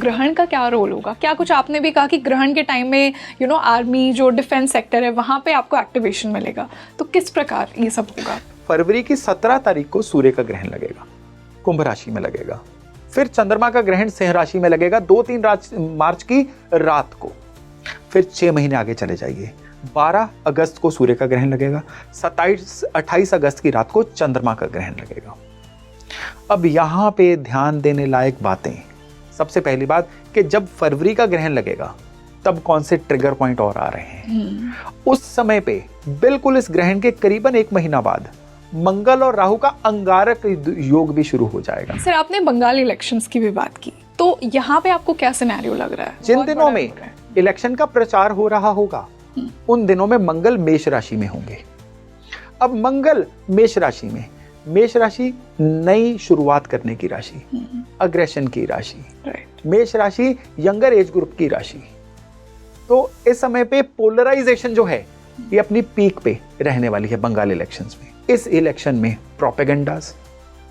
ग्रहण का क्या रोल होगा? क्या कुछ आपने भी कहा कि ग्रहण के टाइम में आर्मी जो डिफेंस सेक्टर है वहाँ पे आपको एक्टिवेशन मिलेगा, तो किस प्रकार ये सब होगा? फरवरी की 17 तारीख को सूर्य का ग्रहण लगेगा, कुंभ राशि में लगेगा। फिर चंद्रमा का ग्रहण सिंह राशि में लगेगा 2-3 मार्च की रात को। फिर 6 महीने आगे चले जाइए, 12 अगस्त को सूर्य का ग्रहण लगेगा, 28 अगस्त की रात को चंद्रमा का ग्रहण लगेगा। अब यहां पे ध्यान देने लायक बातें, सबसे पहली बात कि जब फरवरी का ग्रहण लगेगा तब कौन से ट्रिगर पॉइंट और आ रहे हैं। उस समय पे बिल्कुल इस ग्रहण के करीबन 1 महीना बाद मंगल और राहु का अंगारक योग भी शुरू हो जाएगा। सर, आपने बंगाल इलेक्शंस की भी बात की, तो यहाँ पे आपको क्या सिनेरियो लग रहा है? जिन दिनों में इलेक्शन का प्रचार हो रहा होगा उन दिनों में मंगल मेष राशि में होंगे। अब मंगल मेष राशि में, मेष राशि नई शुरुआत करने की राशि, अग्रेशन की राशि, मेष राशि यंगर एज ग्रुप की राशि। तो इस समय पे पोलराइजेशन जो है ये अपनी पीक पे रहने वाली है बंगाल इलेक्शंस में। इस इलेक्शन में प्रोपेगेंडास,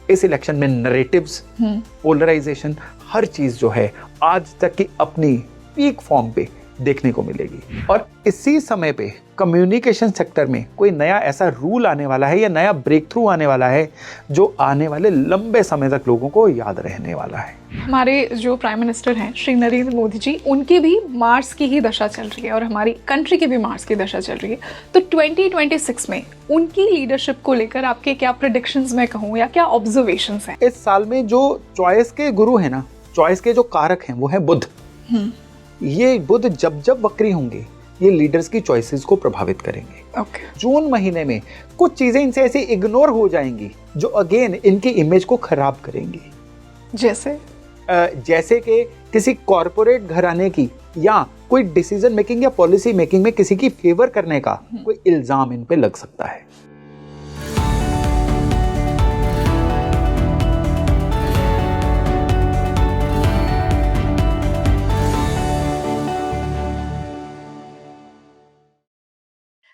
इस इलेक्शन में नरेटिव्स, पोलराइजेशन, हर चीज जो है आज तक की अपनी पीक फॉर्म पे देखने को मिलेगी। और इसी समय पे कम्युनिकेशन सेक्टर में कोई नया ऐसा रूल आने वाला है या नया ब्रेक थ्रू आने वाला है जो आने वाले लंबे समय तक लोगों को याद रहने वाला है। हमारे जो प्राइम मिनिस्टर हैं श्री नरेंद्र मोदी जी, उनकी भी मार्स की ही दशा चल रही है और हमारी कंट्री की भी मार्स की दशा चल रही है। तो 2026 में उनकी लीडरशिप को लेकर आपके क्या प्रेडिक्शंस मैं कहूँ या क्या ऑब्जर्वेशंस हैं? इस साल में जो चॉइस के गुरु है ना, चॉइस के जो कारक हैं वो है बुध। ये बुध जब जब वक्री होंगे ये लीडर्स की चॉइसेस को प्रभावित करेंगे। जून महीने में कुछ चीजें इनसे ऐसे इग्नोर हो जाएंगी जो अगेन इनकी इमेज को खराब करेंगी। जैसे कि किसी कॉर्पोरेट घराने की या कोई डिसीजन मेकिंग या पॉलिसी मेकिंग में किसी की फेवर करने का कोई इल्जाम इन पे लग सकता है।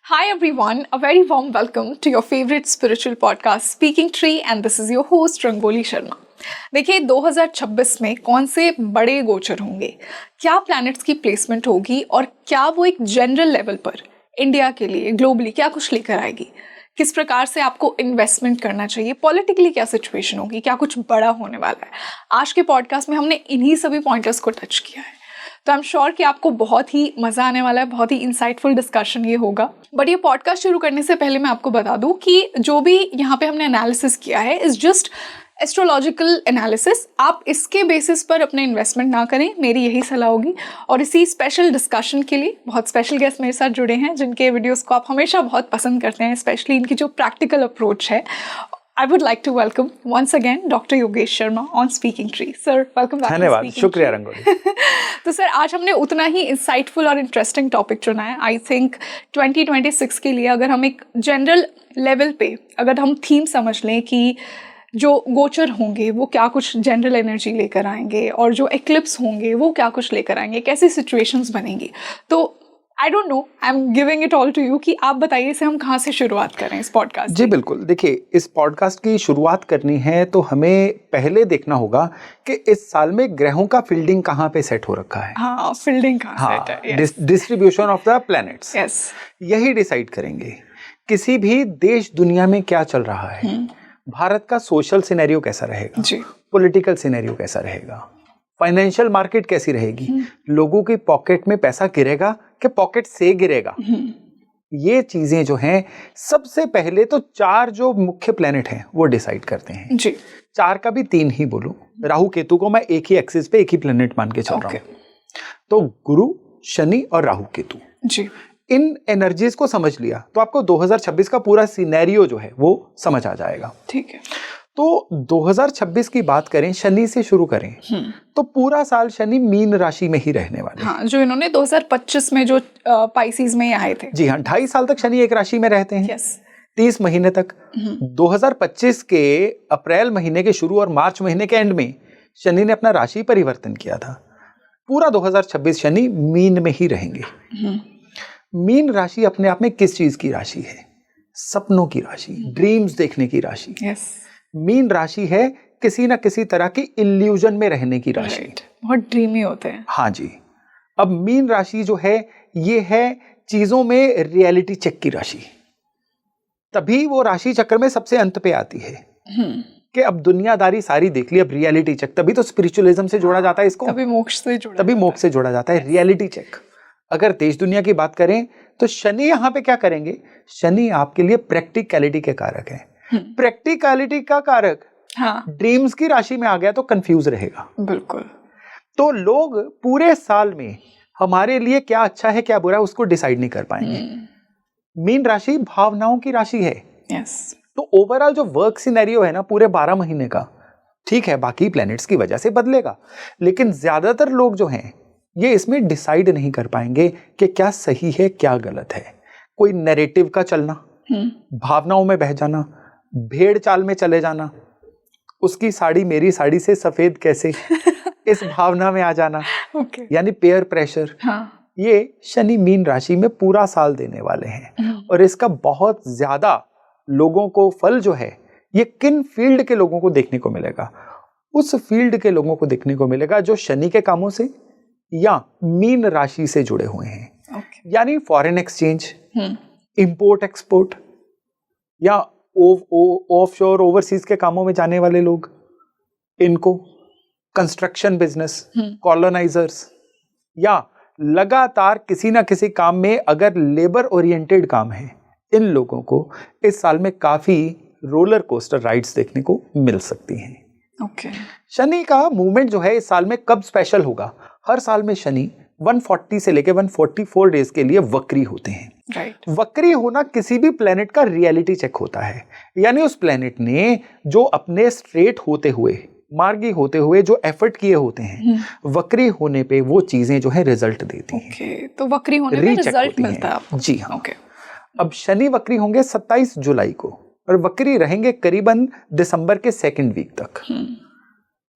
Hi everyone, a very warm welcome to your favorite spiritual podcast Speaking Tree and this is your host rangoli Sharma. देखिए 2026 में कौन से बड़े गोचर होंगे, क्या प्लैनेट्स की प्लेसमेंट होगी और क्या वो एक जनरल लेवल पर इंडिया के लिए ग्लोबली क्या कुछ लेकर आएगी, किस प्रकार से आपको इन्वेस्टमेंट करना चाहिए, पॉलिटिकली क्या सिचुएशन होगी, क्या कुछ बड़ा होने वाला है। आज के पॉडकास्ट में हमने इन्हीं सभी पॉइंटर्स को टच किया है। तो आई एम श्योर कि आपको बहुत ही मज़ा आने वाला है, बहुत ही इंसाइटफुल डिस्कशन ये होगा। बट ये पॉडकास्ट शुरू करने से पहले मैं आपको बता दूं कि जो भी यहाँ पे हमने एनालिसिस किया है इज जस्ट एस्ट्रोलॉजिकल एनालिसिस। आप इसके बेसिस पर अपने इन्वेस्टमेंट ना करें, मेरी यही सलाह होगी। और इसी स्पेशल डिस्कशन के लिए बहुत स्पेशल गेस्ट मेरे साथ जुड़े हैं जिनके वीडियोस को आप हमेशा बहुत पसंद करते हैं, स्पेशली इनकी जो प्रैक्टिकल अप्रोच है। I would like to welcome once again Dr. Yogesh Sharma on Speaking Tree. Sir, welcome back. धन्यवाद, शुक्रिया रंगोली। तो सर आज हमने उतना ही इंसाइटफुल और इंटरेस्टिंग टॉपिक चुना है। आई थिंक 2026 के लिए अगर हम एक जनरल लेवल पे अगर हम थीम समझ लें कि जो गोचर होंगे वो क्या कुछ जनरल एनर्जी लेकर आएंगे और जो एक्लिप्स होंगे वो क्या कुछ लेकर आएंगे, कैसी सिचुएशंस बनेंगी, तो I don't know, I am giving it all to you कि आप बताइए इसे हम कहाँ से शुरुआत करें इस पॉडकास्ट। जी बिल्कुल, देखिए इस पॉडकास्ट की शुरुआत करनी है तो हमें पहले देखना होगा कि इस साल में ग्रहों का फील्डिंग कहाँ पे सेट हो रखा है। हाँ, फील्डिंग कहाँ सेट है, distribution of the planets, yes, यही डिसाइड करेंगे किसी भी देश दुनिया में क्या चल रहा है। भारत का सोशल सिनेरियो कैसा रहेगा, पॉलिटिकल सिनेरियो कैसा रहेगा, फाइनेंशियल मार्केट कैसी रहेगी, लोगों की पॉकेट में पैसा गिरेगा कि पॉकेट से गिरेगा। ये चीजें जो हैं सबसे पहले तो 4 जो मुख्य प्लेनेट हैं वो डिसाइड करते हैं जी। 4 का भी 3 ही बोलूं, राहु केतु को मैं एक ही एक्सिस पे एक ही प्लेनेट मान के चल रहा हूं। तो गुरु, शनि और राहु केतु जी, इन एनर्जीज को समझ लिया तो आपको 2026 का पूरा सिनेरियो जो है वो समझ आ जाएगा। ठीक है, तो 2026 की बात करें, शनि से शुरू करें तो पूरा साल शनि मीन राशि में ही रहने वाले। हाँ, जो इन्होंने 2025 में जो पाइसेस में आए थे। जी हाँ, 2.5 साल तक शनि एक राशि में रहते हैं। 30 महीने तक। 2025 के अप्रैल महीने के शुरू और मार्च महीने के एंड में शनि ने अपना राशि परिवर्तन किया था। पूरा 2026 शनि मीन में ही रहेंगे। मीन राशि अपने आप में किस चीज की राशि है? सपनों की राशि, ड्रीम्स देखने की राशि। मीन राशि है किसी ना किसी तरह की इल्यूजन में रहने की राशि। बहुत ड्रीमी होते हैं। हाँ जी। अब मीन राशि जो है ये है चीजों में रियलिटी चेक की राशि, तभी वो राशि चक्र में सबसे अंत पे आती है कि अब दुनियादारी सारी देख ली, अब रियलिटी चेक, तभी तो स्पिरिचुअलिज्म से जोड़ा जाता है इसको, तभी मोक्ष से जोड़ा जाता है रियलिटी चेक। अगर देश दुनिया की बात करें तो शनि यहाँ पे क्या करेंगे, शनि आपके लिए प्रैक्टिकलिटी के कारक है। प्रैक्टिकलिटी का कारक ड्रीम्स की राशि में आ गया तो कंफ्यूज रहेगा। बिल्कुल। तो लोग पूरे साल में हमारे लिए क्या अच्छा है क्या बुरा है उसको डिसाइड नहीं कर पाएंगे। मीन राशि भावनाओं की राशि है। यस। तो ओवरऑल जो वर्क सिनेरियो है ना पूरे 12 महीने का, ठीक है बाकी प्लैनेट्स की वजह से बदलेगा, लेकिन ज्यादातर लोग जो हैं ये इसमें डिसाइड नहीं कर पाएंगे कि क्या सही है क्या गलत है। कोई नैरेटिव का चलना, भावनाओं में बह जाना, भेड़ चाल में चले जाना, उसकी साड़ी मेरी साड़ी से सफेद कैसे इस भावना में आ जाना, यानी पेयर प्रेशर। ये शनि मीन राशि में पूरा साल देने वाले हैं और इसका बहुत ज्यादा लोगों को फल जो है ये किन फील्ड के लोगों को देखने को मिलेगा, उस फील्ड के लोगों को देखने को मिलेगा जो शनि के कामों से या मीन राशि से जुड़े हुए हैं। यानी फॉरेन एक्सचेंज, इंपोर्ट एक्सपोर्ट या ऑफशोर ओवरसीज के कामों में जाने वाले लोग, इनको कंस्ट्रक्शन बिजनेस, कॉलोनाइजर्स, या लगातार किसी ना किसी काम में अगर लेबर ओरिएंटेड काम है, इन लोगों को इस साल में काफी रोलर कोस्टर राइड्स देखने को मिल सकती हैं। शनि का मूवमेंट जो है इस साल में कब स्पेशल होगा, हर साल में शनि 140 से लेकर 144 डेज के लिए वक्री होते हैं। वक्री होना किसी भी प्लेनेट का रियलिटी चेक होता है, यानी उस प्लेनेट ने जो अपने स्ट्रेट होते हुए, मार्गी होते हुए जो एफर्ट किए होते हैं, वक्री होने पे वो चीजें जो है रिजल्ट देती हैं। तो वक्री होने पे रिजल्ट मिलता है आपको। जी हाँ। अब शनि वक्री होंगे 27 जुलाई को और वक्री रहेंगे करीबन दिसंबर के 2nd वीक तक।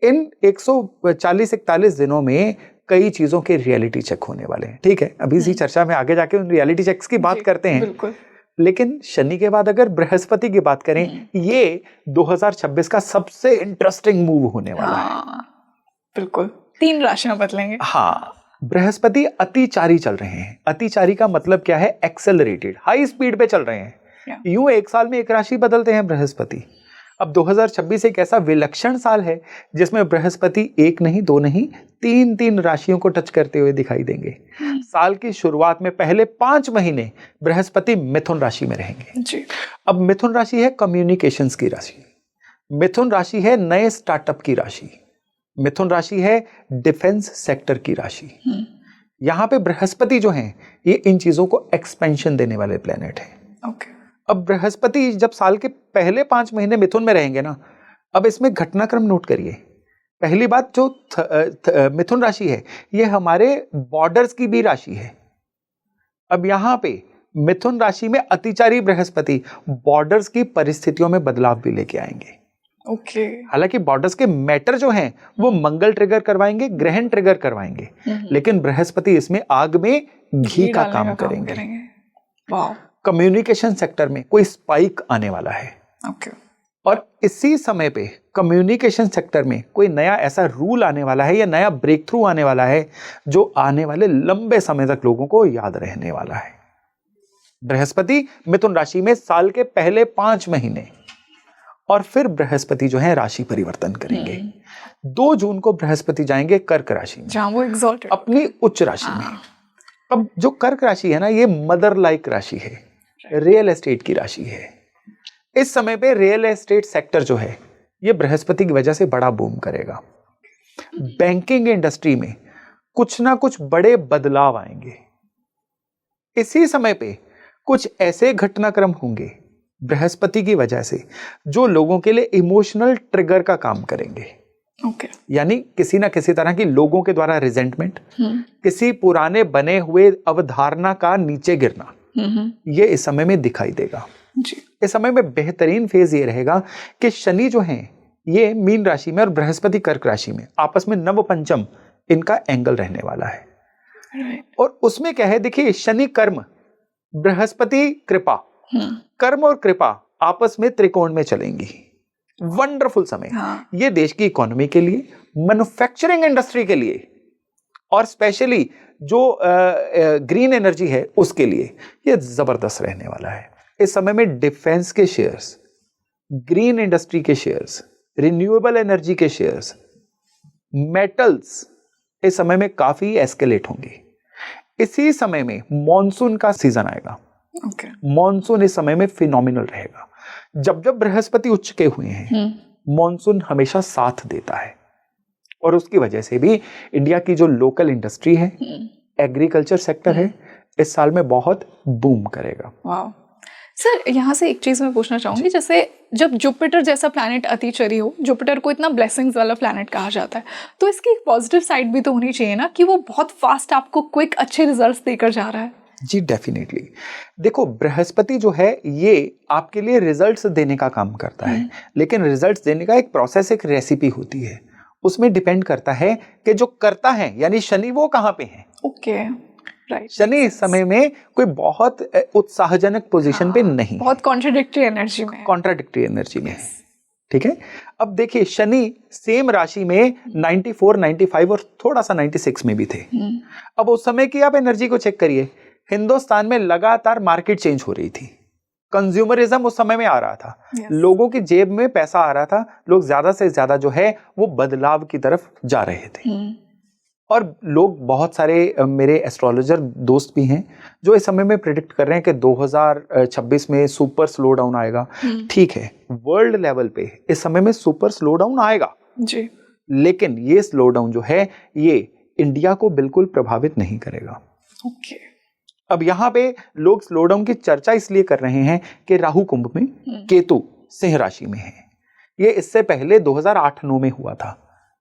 इन 140-41 दिनों में कई चीजों के रियलिटी चेक होने वाले हैं। ठीक है, अभी इसी चर्चा में आगे जाके उन रियलिटी चेक्स की बात करते हैं। बिल्कुल। लेकिन शनि के बाद अगर बृहस्पति की बात करें, ये 2026 का सबसे इंटरेस्टिंग मूव होने वाला है। बिल्कुल, 3 राशियां बदलेंगे। हाँ, बृहस्पति अतिचारी चल रहे हैं। अतिचारी का मतलब क्या है, एक्सेलरेटेड, हाई स्पीड पे चल रहे हैं। यूं एक साल में एक राशि बदलते हैं बृहस्पति। अब 2026 एक ऐसा विलक्षण साल है जिसमें बृहस्पति 1 नहीं 2 नहीं 3 राशियों को टच करते हुए दिखाई देंगे। साल की शुरुआत में पहले 5 महीने बृहस्पति मिथुन राशि में रहेंगे जी। अब मिथुन राशि है कम्युनिकेशंस की राशि, मिथुन राशि है नए स्टार्टअप की राशि, मिथुन राशि है डिफेंस सेक्टर की राशि। यहाँ पे बृहस्पति जो है ये इन चीजों को एक्सपेंशन देने वाले प्लेनेट है। अब बृहस्पति जब साल के पहले 5 महीने मिथुन में रहेंगे ना, अब इसमें घटनाक्रम नोट करिए। पहली बात, जो मिथुन राशि है ये हमारे बॉर्डर्स की भी राशि है। अब यहाँ पे मिथुन राशि में अतिचारी बृहस्पति बॉर्डर्स की परिस्थितियों में बदलाव भी लेके आएंगे। हालांकि बॉर्डर्स के मैटर जो हैं वो मंगल ट्रिगर करवाएंगे, ग्रहण ट्रिगर करवाएंगे, लेकिन बृहस्पति इसमें आग में घी का काम करेंगे। कम्युनिकेशन सेक्टर में कोई स्पाइक आने वाला है। और इसी समय पे कम्युनिकेशन सेक्टर में कोई नया ऐसा रूल आने वाला है या नया ब्रेक थ्रू आने वाला है जो आने वाले लंबे समय तक लोगों को याद रहने वाला है। बृहस्पति मिथुन राशि में साल के पहले 5 महीने, और फिर बृहस्पति जो है राशि परिवर्तन करेंगे। 2 जून को बृहस्पति जाएंगे कर्क राशि में, जहां वो एग्जॉल्टेड अपनी उच्च राशि में। अब जो कर्क राशि है ना, ये मदर लाइक राशि है, रियल एस्टेट की राशि है। इस समय पे रियल एस्टेट सेक्टर जो है ये बृहस्पति की वजह से बड़ा बूम करेगा। बैंकिंग इंडस्ट्री में कुछ ना कुछ बड़े बदलाव आएंगे। इसी समय पे कुछ ऐसे घटनाक्रम होंगे बृहस्पति की वजह से जो लोगों के लिए इमोशनल ट्रिगर का काम करेंगे। यानी किसी ना किसी तरह की लोगों के द्वारा रिजेंटमेंट, किसी पुराने बने हुए अवधारणा का नीचे गिरना, ये इस समय में दिखाई देगा जी। इस समय में बेहतरीन फेज ये रहेगा कि शनि जो है ये मीन राशि में और बृहस्पति कर्क राशि में आपस में नव पंचम इनका एंगल रहने वाला है। और उसमें क्या है, देखिए शनि कर्म, बृहस्पति कृपा, कर्म और कृपा आपस में त्रिकोण में चलेंगी। वंडरफुल समय ये देश की इकोनॉमी के लिए, मैन्युफैक्चरिंग इंडस्ट्री के लिए और स्पेशली जो ग्रीन एनर्जी है उसके लिए ये जबरदस्त रहने वाला है। इस समय में डिफेंस के शेयर्स, ग्रीन इंडस्ट्री के शेयर्स, रिन्यूएबल एनर्जी के शेयर्स, मेटल्स इस समय में काफी एस्केलेट होंगे। इसी समय में मॉनसून का सीजन आएगा। मॉनसून इस समय में फिनोमिनल रहेगा। जब जब बृहस्पति उच्च के हुए हैं मॉनसून हमेशा साथ देता है और उसकी वजह से भी इंडिया की जो लोकल इंडस्ट्री है, एग्रीकल्चर सेक्टर है, इस साल में बहुत बूम करेगा। वाह सर, यहाँ से एक चीज मैं पूछना चाहूंगी, जैसे जब जुपिटर जैसा प्लैनेट अतिचरी हो, जुपिटर को इतना ब्लेसिंग्स वाला प्लैनेट कहा जाता है, तो इसकी एक पॉजिटिव साइड भी तो होनी चाहिए ना कि वो बहुत फास्ट आपको क्विक अच्छे रिजल्ट्स देकर जा रहा है। जी डेफिनेटली। देखो बृहस्पति जो है ये आपके लिए रिजल्ट्स देने का काम करता है, लेकिन रिजल्ट्स देने का एक प्रोसेस, एक रेसिपी होती है। उसमें डिपेंड करता है कि जो करता है यानी शनि वो कहाँ पे है। Okay right. शनि इस समय में कोई बहुत उत्साहजनक पोजीशन पे नहीं, बहुत कॉन्ट्राडिक्टरी एनर्जी में, कॉन्ट्राडिक्टरी एनर्जी में है। ठीक है, अब देखिए शनि सेम राशि में 94, 95 और थोड़ा सा 96 में भी थे। अब उस समय की आप एनर्जी को चेक करिए, हिंदुस्तान में लगातार मार्केट चेंज हो रही थी, कंज्यूमरिज्म उस समय में आ रहा था, लोगों की जेब में पैसा आ रहा था, लोग ज्यादा से ज्यादा जो है वो बदलाव की तरफ जा रहे थे। और लोग बहुत सारे मेरे एस्ट्रोलॉजर दोस्त भी हैं जो इस समय में प्रेडिक्ट कर रहे हैं कि 2026 में सुपर स्लो डाउन आएगा। ठीक है, वर्ल्ड लेवल पे इस समय में सुपर स्लो डाउन आएगा जी, लेकिन ये स्लो डाउन जो है ये इंडिया को बिल्कुल प्रभावित नहीं करेगा। ओके। अब यहाँ पे लोग स्लो डाउन की चर्चा इसलिए कर रहे हैं कि राहु कुंभ में, केतु सिंह राशि में है। ये इससे पहले 2008-9 में हुआ था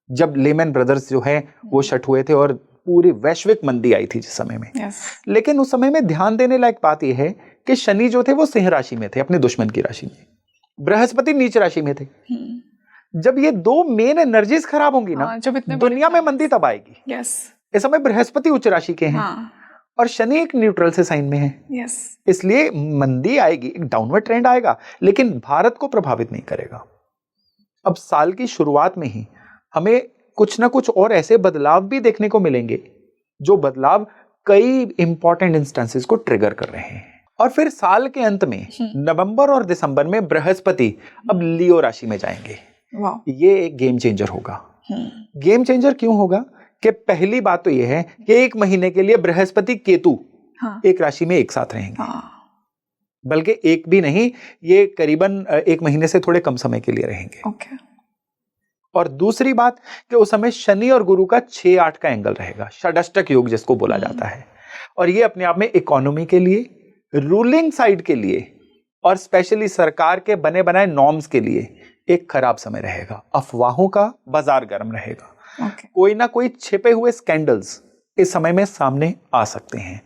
जब लेमन ब्रदर्स जो है वो शट हुए थे और पूरी वैश्विक मंदी आई थी जिस समय में। लेकिन उस समय में ध्यान देने लायक बात यह है कि शनि जो थे वो सिंह राशि में थे, अपने दुश्मन की राशि में, बृहस्पति नीच राशि में थे। जब ये दो मेन एनर्जीज खराब होंगी ना, दुनिया में मंदी तब आएगी। इस समय बृहस्पति उच्च राशि के हैं और शनि एक न्यूट्रल से साइन में है। इसलिए मंदी आएगी, एक डाउनवर्ड ट्रेंड आएगा, लेकिन भारत को प्रभावित नहीं करेगा। अब साल की शुरुआत में ही हमें कुछ ना कुछ और ऐसे बदलाव भी देखने को मिलेंगे जो बदलाव कई इंपॉर्टेंट इंस्टेंसेस को ट्रिगर कर रहे हैं। और फिर साल के अंत में नवंबर और दिसंबर में बृहस्पति अब लियो राशि में जाएंगे। ये एक गेम चेंजर होगा। गेम चेंजर क्यों होगा कि पहली बात तो यह है कि एक महीने के लिए बृहस्पति केतु एक राशि में एक साथ रहेंगे। बल्कि एक भी नहीं, ये करीबन एक महीने से थोड़े कम समय के लिए रहेंगे। और दूसरी बात कि उस समय शनि और गुरु का 6-8 का एंगल रहेगा, षडाष्टक योग जिसको बोला जाता है। और ये अपने आप में इकोनॉमी के लिए, रूलिंग साइड के लिए और स्पेशली सरकार के बने बनाए नॉर्म्स के लिए एक खराब समय रहेगा। अफवाहों का बाजार गर्म रहेगा। कोई ना कोई छिपे हुए स्कैंडल्स इस समय में सामने आ सकते हैं।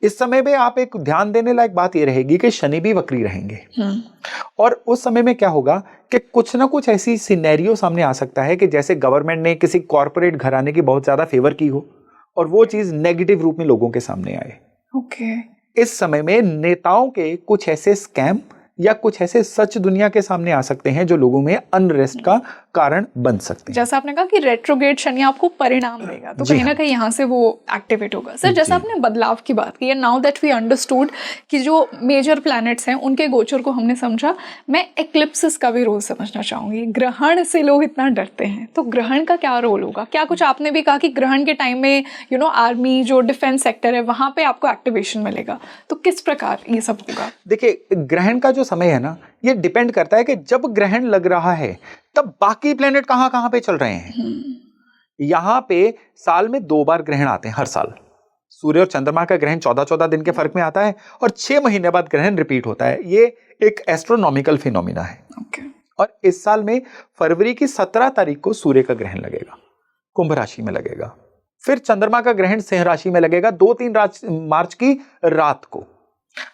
इस समय में आप एक ध्यान देने लायक बात यह रहेगी कि शनि भी वक्री रहेंगे। और उस समय में क्या होगा कि कुछ ना कुछ ऐसी सिनेरियो सामने आ सकता है कि जैसे गवर्नमेंट ने किसी कॉर्पोरेट घराने की बहुत ज्यादा फेवर की हो और वो चीज नेगेटिव रूप में लोगों के सामने आए। इस समय में नेताओं के कुछ ऐसे स्कैम या कुछ ऐसे सच दुनिया के सामने आ सकते हैं जो लोगों में अनरेस्ट का कारण बन सकते हैं। जैसा आपने कहा कि रेट्रोग्रेड शनि आपको परिणाम देगा, तो कहीं ना कहीं यहाँ से वो एक्टिवेट होगा। सर जैसा आपने बदलाव की बात की है, नाउ दैट वी अंडरस्टूड कि जो मेजर प्लैनेट्स हैं उनके गोचर को हमने समझा, मैं एक्लिप्सिस का भी रोल समझना चाहूंगी। ग्रहण से लोग इतना डरते हैं, तो ग्रहण का क्या रोल होगा? क्या कुछ आपने भी कहा कि ग्रहण के टाइम में आर्मी जो डिफेंस सेक्टर है वहां पे आपको एक्टिवेशन मिलेगा, तो किस प्रकार ये सब होगा? देखिए ग्रहण का जो समय है ना, ये डिपेंड करता है कि जब ग्रहण लग रहा है तब बाकी प्लेनेट कहां कहां पे चल रहे हैं। यहां पे साल में 2 बार ग्रहण आते हैं हर साल। सूर्य और चंद्रमा का ग्रहण 14-14 दिन के फर्क में आता है और 6 महीने बाद ग्रहण रिपीट होता है। ये एक एस्ट्रोनॉमिकल फिनोमिना है। और इस साल में फरवरी की 17 तारीख को सूर्य का ग्रहण लगेगा, कुंभ राशि में लगेगा। फिर चंद्रमा का ग्रहण सिंह राशि में लगेगा 2-3 मार्च की रात को।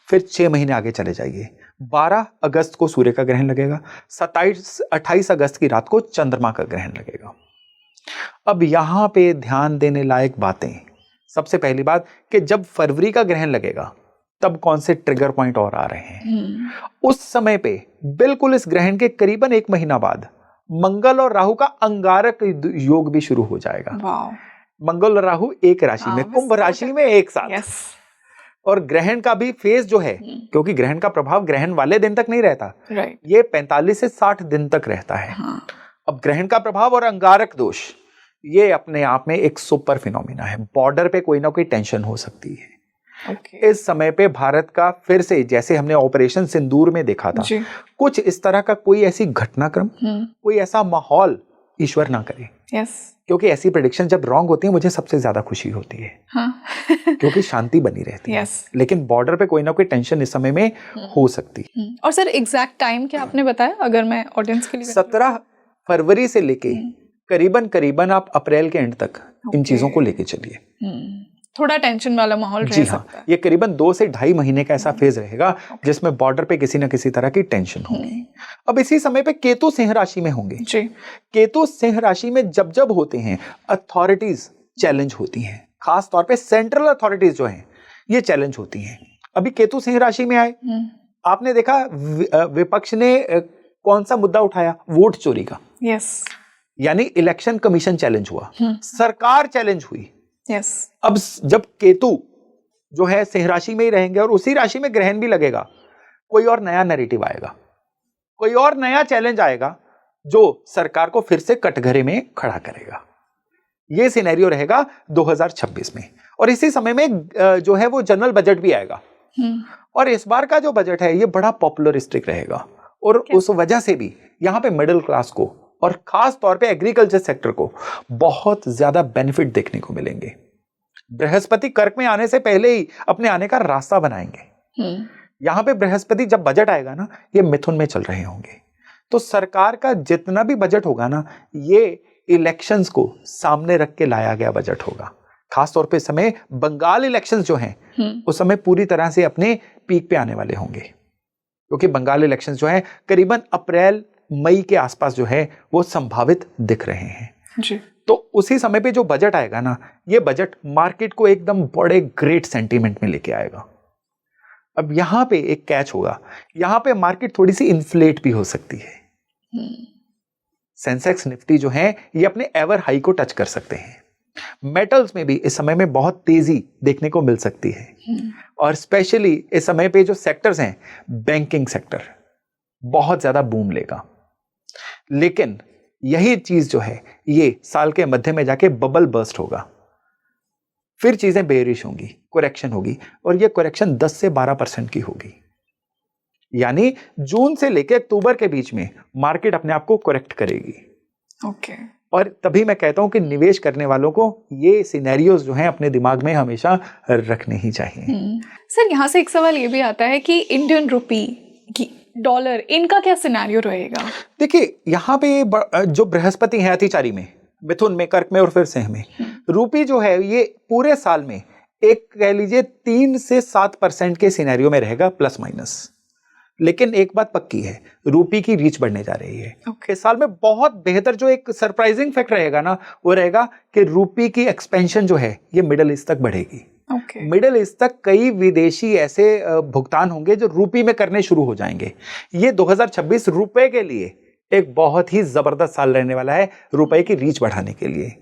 फिर 6 महीने आगे चले जाइए, 12 अगस्त को सूर्य का ग्रहण लगेगा, 27-28 अगस्त की रात को चंद्रमा का ग्रहण लगेगा। अब यहां पे ध्यान देने लायक बातें, सबसे पहली बात कि जब फरवरी का ग्रहण लगेगा तब कौन से ट्रिगर पॉइंट और आ रहे हैं। उस समय पे बिल्कुल इस ग्रहण के करीबन 1 महीना बाद मंगल और राहु का अंगारक योग भी शुरू हो जाएगा। वाओ। मंगल और राहु एक राशि में, कुंभ राशि में एक साथ। यस। और ग्रहण का भी फेज जो है, क्योंकि ग्रहण का प्रभाव ग्रहण वाले दिन तक नहीं रहता, राइट। ये 45 से 60 दिन तक रहता है। हाँ। अब ग्रहण का प्रभाव और अंगारक दोष, ये अपने आप में एक सुपर फिनोमिना है। बॉर्डर पे कोई ना कोई टेंशन हो सकती है। इस समय पे भारत का फिर से, जैसे हमने ऑपरेशन सिंदूर में देखा था, कुछ इस तरह का कोई ऐसी घटनाक्रम, कोई ऐसा माहौल ईश्वर ना करे। यस। क्योंकि ऐसी प्रेडिक्शन जब रॉन्ग होती है, मुझे सबसे ज्यादा खुशी होती है। हाँ। क्योंकि शांति बनी रहती है। लेकिन बॉर्डर पे कोई ना कोई टेंशन इस समय में हो सकती है। और सर एग्जैक्ट टाइम क्या आपने बताया, अगर मैं ऑडियंस के लिए? 17 फरवरी से लेके करीबन आप अप्रैल के एंड तक इन चीजों को लेके चलिए। थोड़ा टेंशन वाला माहौल रह सकता है। ये करीबन 2 से 2.5 महीने का ऐसा फेज रहेगा जिसमें बॉर्डर पे किसी न किसी तरह की टेंशन होगी। अब इसी समय पे केतु सिंह राशि में होंगे जी। केतु सिंह राशि में जब जब होते हैं, अथॉरिटीज चैलेंज होती हैं। खास तौर पे सेंट्रल अथॉरिटीज जो हैं, ये चैलेंज होती हैं। अभी केतु सिंह राशि में आए, आपने देखा विपक्ष ने कौन सा मुद्दा उठाया? वोट चोरी का। यस। यानी इलेक्शन कमीशन चैलेंज हुआ, सरकार चैलेंज हुई। यस। अब जब केतु जो है सिंह राशि में ही रहेंगे और उसी राशि में ग्रहण भी लगेगा, कोई और नया नैरेटिव आएगा, कोई और नया चैलेंज आएगा जो सरकार को फिर से कटघरे में खड़ा करेगा। यह सिनेरियो रहेगा 2026 में। और इसी समय में जो है वो जनरल बजट भी आएगा। और इस बार का जो बजट है ये बड़ा पॉपुलरिस्टिक रहेगा। और उस वजह से भी यहाँ पे मिडिल क्लास को और खास तौर पे एग्रीकल्चर सेक्टर को बहुत ज्यादा बेनिफिट देखने को मिलेंगे। बृहस्पति कर्क में आने से पहले ही अपने आने का रास्ता बनाएंगे। यहां पे बृहस्पति जब बजट आएगा ना, ये मिथुन में चल रहे होंगे। तो सरकार का जितना भी बजट होगा ना, ये इलेक्शंस को सामने रख के लाया गया बजट होगा। खास तौर पे इस समय बंगाल इलेक्शंस जो हैं उस समय पूरी तरह से अपने पीक पे आने वाले होंगे। क्योंकि बंगाल इलेक्शंस जो है करीबन अप्रैल मई के आसपास जो है वो संभावित दिख रहे हैं जी। तो उसी समय पे जो बजट आएगा ना, ये बजट मार्केट को एकदम बड़े ग्रेट सेंटीमेंट में लेके आएगा। अब यहां पे एक कैच होगा, यहां पे मार्केट थोड़ी सी इन्फ्लेट भी हो सकती है। सेंसेक्स निफ्टी जो है ये अपने एवर हाई को टच कर सकते हैं। मेटल्स में भी इस समय में बहुत तेजी देखने को मिल सकती है। और स्पेशली इस समय पे जो सेक्टर्स हैं, बैंकिंग सेक्टर बहुत ज्यादा बूम लेगा। लेकिन यही चीज जो है ये साल के मध्य में जाके बबल बर्स्ट होगा, फिर चीजें बेरिश होंगी, करेक्शन होगी। और ये करेक्शन 10 से 12% की होगी। यानी जून से लेकर अक्टूबर के बीच में मार्केट अपने आप को करेक्ट करेगी। ओके। और तभी मैं कहता हूं कि निवेश करने वालों को ये सिनेरियोज जो हैं अपने दिमाग में हमेशा रखने ही चाहिए। सर यहाँ से एक सवाल ये भी आता है कि इंडियन रुपी, डॉलर, इनका क्या सिनेरियो रहेगा? देखिए यहाँ पे जो बृहस्पति है अतिचारी में, मिथुन में, कर्क में और फिर सिंह में, रुपी जो है ये पूरे साल में एक कह लीजिए 3 से 7% के सिनेरियो में रहेगा, प्लस माइनस। लेकिन एक बात पक्की है, रुपी की रीच बढ़ने जा रही है। इस साल में बहुत बेहतर जो एक सरप्राइजिंग फैक्ट रहेगा ना, वो रहेगा कि रुपी की एक्सपेंशन जो है ये मिडिल ईस्ट तक बढ़ेगी। मिडिल ईस्ट तक कई विदेशी ऐसे भुगतान होंगे जो रुपी में करने शुरू हो जाएंगे। ये 2026 रुपए के लिए एक बहुत ही जबरदस्त साल रहने वाला है, रुपए की रीच बढ़ाने के लिए।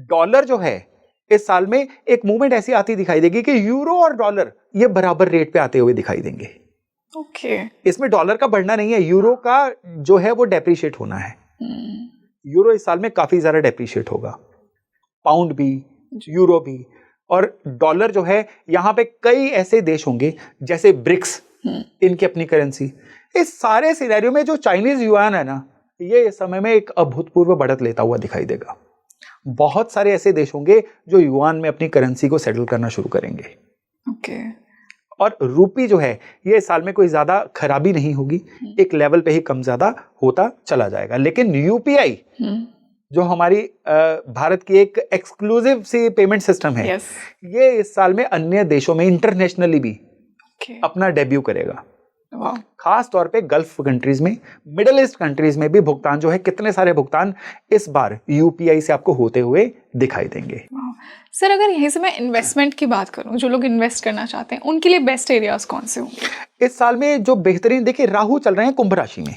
डॉलर जो है इस साल में एक मूवमेंट ऐसी आती दिखाई देगी कि यूरो और डॉलर ये बराबर रेट पे आते हुए दिखाई देंगे। इसमें डॉलर का बढ़ना नहीं है, यूरो का जो है वो डेप्रिशिएट होना है। यूरो इस साल में काफी ज्यादा डेप्रिशिएट होगा, पाउंड भी, यूरो भी। और डॉलर जो है यहाँ पे कई ऐसे देश होंगे जैसे ब्रिक्स, इनकी अपनी करेंसी। इस सारे सिनेरियो में जो चाइनीज युआन है ना, ये इस समय में एक अभूतपूर्व बढ़त लेता हुआ दिखाई देगा। बहुत सारे ऐसे देश होंगे जो युआन में अपनी करेंसी को सेटल करना शुरू करेंगे। और रूपी जो है ये साल में कोई ज्यादा खराबी नहीं होगी, एक लेवल पे ही कम ज्यादा होता चला जाएगा। लेकिन यूपीआई जो हमारी भारत की एक एक्सक्लूसिव सी पेमेंट सिस्टम है, ये इस साल में अन्य देशों में इंटरनेशनली भी अपना डेब्यू करेगा। खास तौर पे गल्फ कंट्रीज में, मिडिल ईस्ट कंट्रीज में भी भुगतान जो है, कितने सारे भुगतान इस बार यूपीआई से आपको होते हुए दिखाई देंगे। सर अगर यहीं से मैं इन्वेस्टमेंट की बात करूं, जो लोग इन्वेस्ट करना चाहते हैं उनके लिए बेस्ट एरियाज कौन से होंगे? इस साल में जो बेहतरीन, देखिए राहु चल रहे हैं कुंभ राशि में,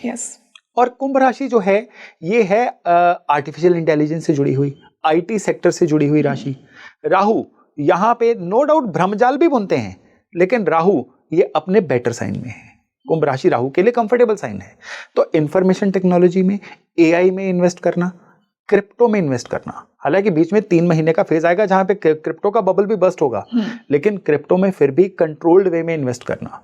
और कुंभ राशि जो है ये है आर्टिफिशियल इंटेलिजेंस से जुड़ी हुई, आईटी सेक्टर से जुड़ी हुई राशि। राहु यहाँ पे नो डाउट भ्रमजाल भी बुनते हैं, लेकिन राहु ये अपने बेटर साइन में है। कुंभ राशि राहु के लिए कंफर्टेबल साइन है। तो इंफॉर्मेशन टेक्नोलॉजी में, एआई में इन्वेस्ट करना, क्रिप्टो में इन्वेस्ट करना, हालांकि बीच में 3 महीने का फेज आएगा जहां पे क्रिप्टो का बबल भी बस्ट होगा, लेकिन क्रिप्टो में फिर भी कंट्रोल्ड वे में इन्वेस्ट करना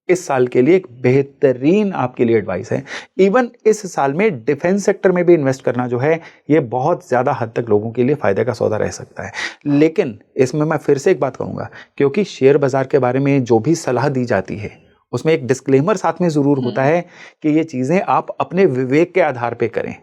इस साल के लिए एक बेहतरीन आपके लिए एडवाइस है। इवन इस साल में डिफेंस सेक्टर में भी इन्वेस्ट करना जो है ये बहुत ज़्यादा हद तक लोगों के लिए फायदे का सौदा रह सकता है। लेकिन इसमें मैं फिर से एक बात कहूँगा, क्योंकि शेयर बाजार के बारे में जो भी सलाह दी जाती है उसमें एक डिस्क्लेमर साथ में ज़रूर होता है कि ये चीज़ें आप अपने विवेक के आधार पे करें।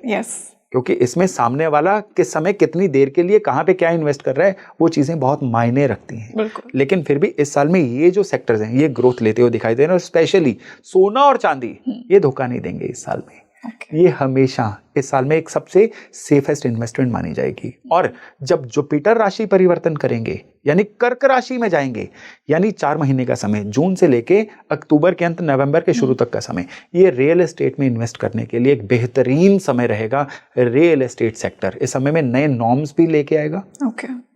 क्योंकि इसमें सामने वाला किस समय कितनी देर के लिए कहाँ पे क्या इन्वेस्ट कर रहा है वो चीज़ें बहुत मायने रखती हैं। लेकिन फिर भी इस साल में ये जो सेक्टर्स हैं ये ग्रोथ लेते हुए दिखाई दे रहे हैं, और स्पेशली सोना और चांदी ये धोखा नहीं देंगे इस साल में। ये हमेशा इस साल में एक सबसे सेफेस्ट इन्वेस्टमेंट मानी जाएगी। और जब जुपिटर राशि परिवर्तन करेंगे यानी कर्क राशि में जाएंगे, यानी 4 महीने का समय, जून से लेके अक्टूबर के अंत, नवंबर के शुरू तक का समय, ये रियल एस्टेट में इन्वेस्ट करने के लिए एक बेहतरीन समय रहेगा। रियल एस्टेट सेक्टर इस समय में नए नॉर्म्स भी लेके आएगा।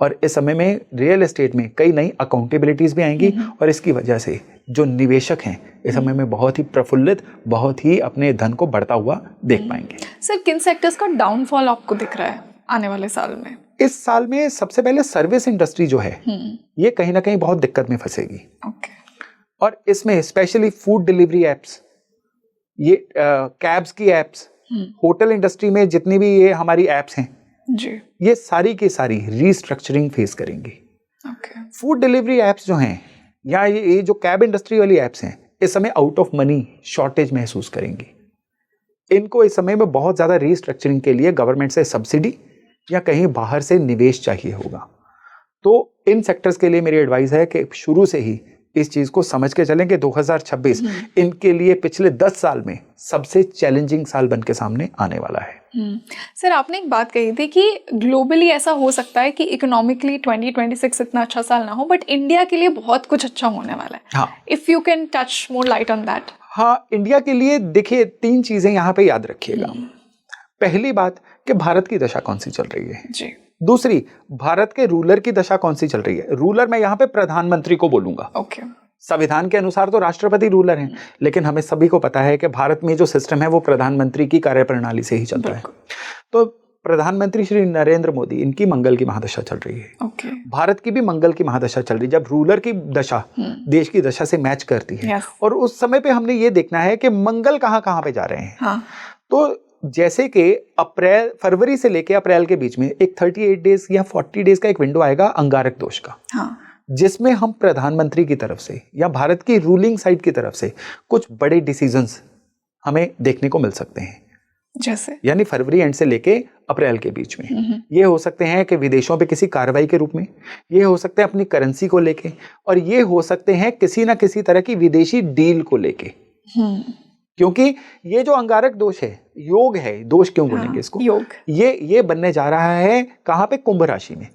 और इस समय में रियल एस्टेट में कई नई अकाउंटेबिलिटीज भी आएंगी, और इसकी वजह से जो निवेशक हैं इस समय में बहुत ही प्रफुल्लित, बहुत ही अपने धन को बढ़ता हुआ देख पाएंगे। सर, किन सेक्टर्स का डाउनफॉल आपको दिख रहा है आने वाले साल में? इस साल में सबसे पहले सर्विस इंडस्ट्री जो है ये कहीं ना कहीं बहुत दिक्कत में फंसेगी। और इसमें स्पेशली फूड डिलीवरी एप्स, ये कैब्स की एप्स, होटल इंडस्ट्री में जितनी भी ये हमारी एप्स हैं जी, ये सारी की सारी रीस्ट्रक्चरिंग फेस करेंगी। फूड डिलीवरी एप्स जो हैं या ये जो कैब इंडस्ट्री वाली एप्स हैं इस समय आउट ऑफ मनी शॉर्टेज महसूस करेंगी। इनको इस समय में बहुत ज़्यादा रीस्ट्रक्चरिंग के लिए गवर्नमेंट से सब्सिडी या कहीं बाहर से निवेश चाहिए होगा। तो इन सेक्टर्स के लिए मेरी एडवाइस है कि शुरू से ही इस चीज़ को समझ के चलें कि 2026 इनके लिए पिछले 10 साल में सबसे चैलेंजिंग साल बन के सामने आने वाला है। सर, आपने एक बात कही थी कि ग्लोबली ऐसा हो सकता है कि इकोनॉमिकली 2026 इतना अच्छा साल ना हो, बट इंडिया के लिए बहुत कुछ अच्छा होने वाला है। हाँ, if you can touch more light on that. हाँ, इंडिया के लिए देखिए 3 चीजें यहाँ पे याद रखिएगा। पहली बात कि भारत की दशा कौन सी चल रही है जी। दूसरी, भारत के रूलर की दशा कौन सी चल रही है। रूलर मैं यहाँ पे प्रधानमंत्री को बोलूंगा। संविधान के अनुसार तो राष्ट्रपति रूलर हैं, लेकिन हमें सभी को पता है कि भारत में जो सिस्टम है वो प्रधानमंत्री की कार्यप्रणाली से ही चलता है। तो प्रधानमंत्री श्री नरेंद्र मोदी, इनकी मंगल की महादशा चल रही है। भारत की भी मंगल की महादशा चल रही है, जब रूलर की दशा देश की दशा से मैच करती है। और उस समय पे हमने ये देखना है कि मंगल कहाँ कहाँ पे जा रहे हैं। तो जैसे कि फरवरी से लेके अप्रैल के बीच में एक 38 डेज या 40 डेज का एक विंडो आएगा अंगारक दोष का, जिसमें हम प्रधानमंत्री की तरफ से या भारत की रूलिंग साइड की तरफ से कुछ बड़े डिसीजंस हमें देखने को मिल सकते हैं। जैसे यानी फरवरी एंड से लेके अप्रैल के बीच में ये हो सकते हैं कि विदेशों पे किसी कार्रवाई के रूप में, ये हो सकते हैं अपनी करेंसी को लेके, और ये हो सकते हैं किसी ना किसी तरह की विदेशी डील को लेके। क्योंकि ये जो अंगारक दोष है, योग है, दोष क्यों बोलेंगे इसको, योग, ये बनने जा रहा है कहाँ पे, कुंभ राशि में।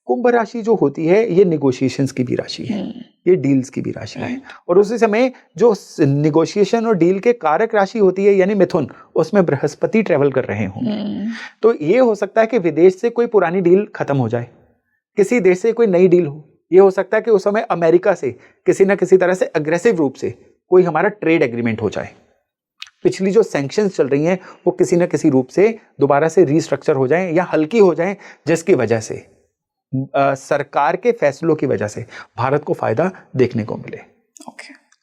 कुंभ राशि जो होती है ये निगोशिएशंस की भी राशि है, ये डील्स की भी राशि है। और उसी समय जो निगोशिएशन और डील के कारक राशि होती है यानी मिथुन, उसमें बृहस्पति ट्रेवल कर रहे होंगे। तो ये हो सकता है कि विदेश से कोई पुरानी डील खत्म हो जाए, किसी देश से कोई नई डील हो। ये हो सकता है कि उस समय अमेरिका से किसी ना किसी तरह से अग्रेसिव रूप से कोई हमारा ट्रेड एग्रीमेंट हो जाए। पिछली जो सैंक्शंस चल रही हैं वो किसी न किसी रूप से दोबारा से रीस्ट्रक्चर हो जाएं या हल्की हो जाएं, जिसकी वजह से सरकार के फैसलों की वजह से भारत को फायदा देखने को मिले।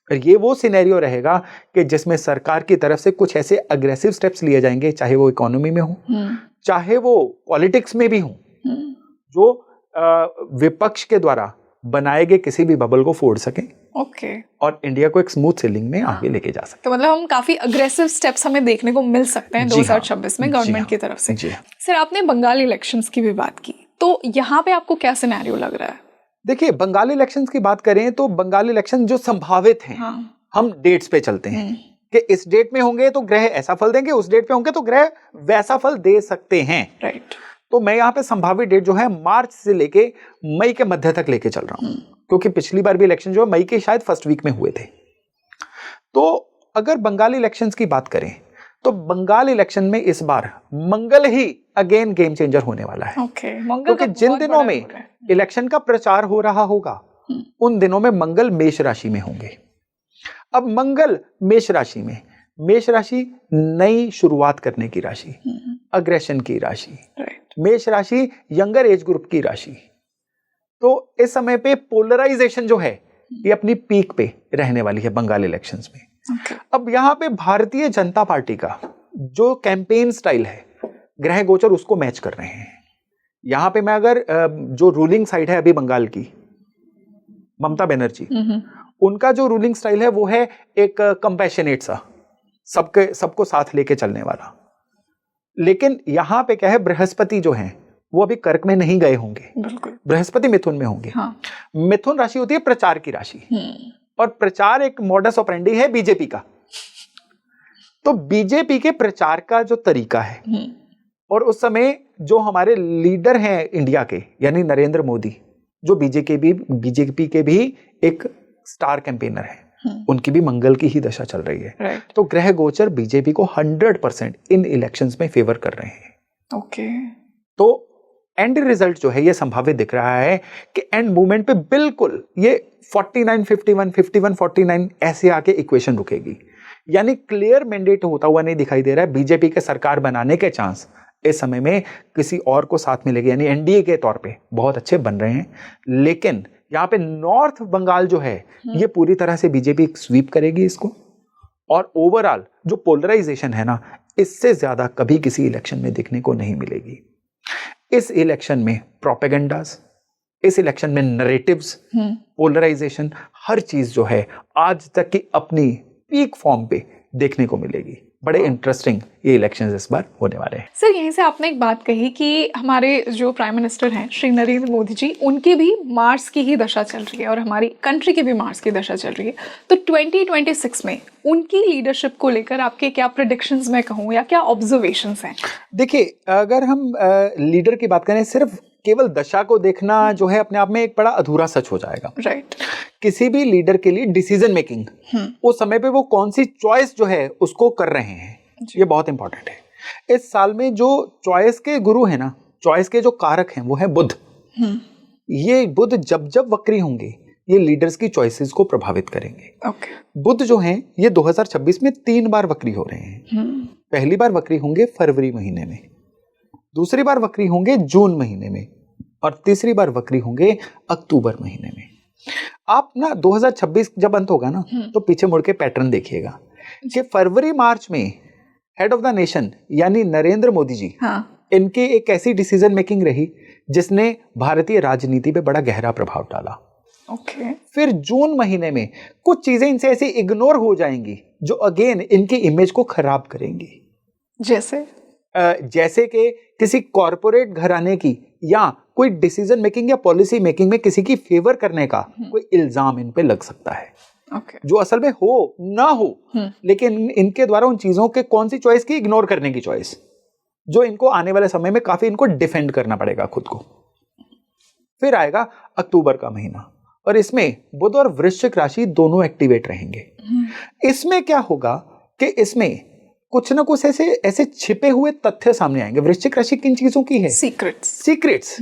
ये वो सिनेरियो रहेगा कि जिसमें सरकार की तरफ से कुछ ऐसे अग्रेसिव स्टेप्स लिए जाएंगे, चाहे वो इकोनॉमी में हो, चाहे वो पॉलिटिक्स में भी हो, जो विपक्ष के द्वारा बनाए गए किसी भी बबल को फोड़ सके और इंडिया को एक स्मूथ सेलिंग में आगे लेके जा सकते। तो मतलब हम काफी अग्रेसिव स्टेप्स हमें देखने को मिल सकते हैं 2026 में गवर्नमेंट की तरफ से। सर, आपने बंगाल इलेक्शंस की भी बात की, तो यहाँ पे आपको क्या सिनेरियो लग रहा है? देखिए, बंगाल इलेक्शंस की बात करें तो बंगाल इलेक्शन जो संभावित हैं, हम डेट्स पे चलते हैं कि इस डेट में होंगे तो ग्रह ऐसा फल देंगे, उस डेट पे होंगे तो ग्रह वैसा फल दे सकते हैं। राइट। तो मैं यहाँ पे संभावित डेट जो है मार्च से लेके मई के मध्य तक लेके चल रहा हूँ, क्योंकि पिछली बार भी इलेक्शन जो है मई के शायद फर्स्ट वीक में हुए थे। तो अगर बंगाल इलेक्शंस की बात करें तो बंगाल इलेक्शन में इस बार मंगल ही अगेन गेम चेंजर होने वाला है। ओके, मंगल क्योंकि का जिन बहुत दिनों बड़ा में रोल है। इलेक्शन का प्रचार हो रहा होगा उन दिनों में मंगल मेष राशि में होंगे। अब मंगल मेष राशि में, मेष राशि नई शुरुआत करने की राशि, अग्रेशन की राशि, राइट, मेष राशि यंगर एज ग्रुप की राशि। तो इस समय पे पोलराइजेशन जो है ये अपनी पीक पे रहने वाली है बंगाल इलेक्शंस में। ओके, अब यहां पे भारतीय जनता पार्टी का जो कैंपेन स्टाइल है, ग्रह गोचर उसको मैच कर रहे हैं। यहां पे मैं अगर जो रूलिंग साइड है अभी बंगाल की, ममता बनर्जी, उनका जो रूलिंग स्टाइल है वो है एक कंपैशनेट सा, सबको साथ लेके चलने वाला। लेकिन यहां पे क्या है, बृहस्पति जो है वो अभी कर्क में नहीं गए होंगे, बिल्कुल, बृहस्पति मिथुन में होंगे। हाँ, मिथुन राशि होती है प्रचार की राशि, और प्रचार एक मॉडस ऑपरेंडी है बीजेपी का। तो बीजेपी के प्रचार का जो तरीका है, और उस समय जो हमारे लीडर हैं इंडिया के, यानी नरेंद्र मोदी, जो बीजेपी के भी एक स्टार कैंपेनर है, उनकी भी मंगल की ही दशा चल रही है। राइट, तो ग्रह गोचर बीजेपी को 100% इन इलेक्शंस में फेवर कर रहे हैं। ओके, तो एंड रिजल्ट जो है ये संभावित दिख रहा है कि एंड मूवमेंट पे बिल्कुल ये 49 51 51 49 ऐसे आके इक्वेशन रुकेगी। यानी क्लियर मैंडेट होता हुआ नहीं दिखाई दे रहा है। बीजेपी के सरकार बनाने के चांस इस समय में किसी और को साथ मिलेगी, यानी एनडीए के तौर पे बहुत अच्छे बन रहे हैं। लेकिन यहाँ पे नॉर्थ बंगाल जो है ये पूरी तरह से बीजेपी स्वीप करेगी इसको, और ओवरऑल जो पोलराइजेशन है ना, इससे ज्यादा कभी किसी इलेक्शन में देखने को नहीं मिलेगी। इस इलेक्शन में प्रोपेगेंडास, इस इलेक्शन में नरेटिव्स, पोलराइजेशन, हर चीज जो है आज तक की अपनी पीक फॉर्म पे देखने को मिलेगी। बड़े इंटरेस्टिंग ये इलेक्शंस इस बार होने वाले हैं। सर यहीं से आपने एक बात कही कि हमारे जो प्राइम मिनिस्टर हैं श्री नरेंद्र मोदी जी, उनकी भी मार्स की ही दशा चल रही है और हमारी कंट्री की भी मार्स की दशा चल रही है। तो 2026 में उनकी लीडरशिप को लेकर आपके क्या प्रेडिक्शंस मैं कहूँ या क्या ऑब्जर्वेशंस हैं? देखिए, अगर हम लीडर की बात करें, सिर्फ केवल दशा को देखना जो है अपने आप में एक बड़ा अधूरा सच हो जाएगा। राइट, किसी भी लीडर के लिए डिसीजन मेकिंग, उस समय पे वो कौन सी चॉइस जो है उसको कर रहे हैं, ये बहुत इंपॉर्टेंट है। इस साल में जो चॉइस के गुरु है ना, चॉइस के जो कारक हैं वो है बुध। ये बुध जब जब वक्री होंगे ये लीडर्स की चॉइसेस को प्रभावित करेंगे। ओके, बुध जो हैं ये 2026 में 3 बार वक्री हो रहे हैं। पहली बार वक्री होंगे फरवरी महीने में, दूसरी बार वक्री होंगे जून महीने में, और तीसरी बार वक्री होंगे अक्टूबर महीने में। आप ना 2026 जब अंत होगा ना तो पीछे मुड़ के पैटर्न देखिएगा कि फरवरी मार्च में हेड ऑफ द नेशन यानी नरेंद्र मोदी जी, हाँ, इनके एक ऐसी डिसीजन मेकिंग रही जिसने भारतीय राजनीति पे बड़ा गहरा प्रभाव डाला। ओके, फिर जून महीने में कुछ चीजें इनसे ऐसी इग्नोर हो जाएंगी जो अगेन इनकी इमेज को खराब करेंगी। जैसे कि किसी कॉरपोरेट घराने की या कोई डिसीजन मेकिंग या पॉलिसी मेकिंग में किसी की फेवर करने का कोई इल्जाम इन पे लग सकता है, ओके, जो असल में हो ना हो, लेकिन इनके द्वारा उन चीजों के कौन सी चॉइस की इग्नोर करने की चॉइस, जो इनको आने वाले समय में काफी इनको डिफेंड करना पड़ेगा खुद को। फिर आएगा अक्टूबर का महीना और इसमें बुध और वृश्चिक राशि दोनों एक्टिवेट रहेंगे। इसमें क्या होगा कि इसमें कुछ ना कुछ ऐसे छिपे हुए तथ्य सामने आएंगे। वृश्चिक राशि किन चीजों की है? सीक्रेट्स।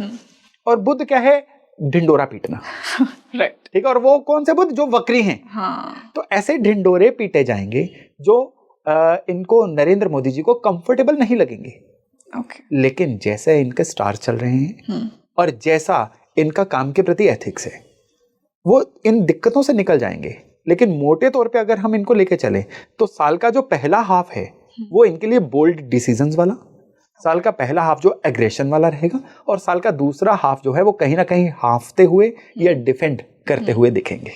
और बुध क्या है? ढिंडोरा पीटना। राइट, ठीक है, और वो कौन से बुध? जो वक्री हैं। हाँ, तो ऐसे ढिंडोरे पीटे जाएंगे जो इनको नरेंद्र मोदी जी को कंफर्टेबल नहीं लगेंगे। ओके, लेकिन जैसे इनके स्टार चल रहे हैं और जैसा इनका काम के प्रति एथिक्स है, वो इन दिक्कतों से निकल जाएंगे। लेकिन मोटे तौर पे अगर हम इनको लेके चले तो साल का जो पहला हाफ है वो इनके लिए बोल्ड डिसीजंस वाला, साल का पहला हाफ जो एग्रेशन वाला रहेगा, और साल का दूसरा हाफ जो है वो कहीं ना कहीं हाफते हुए या डिफेंड करते हुए दिखेंगे।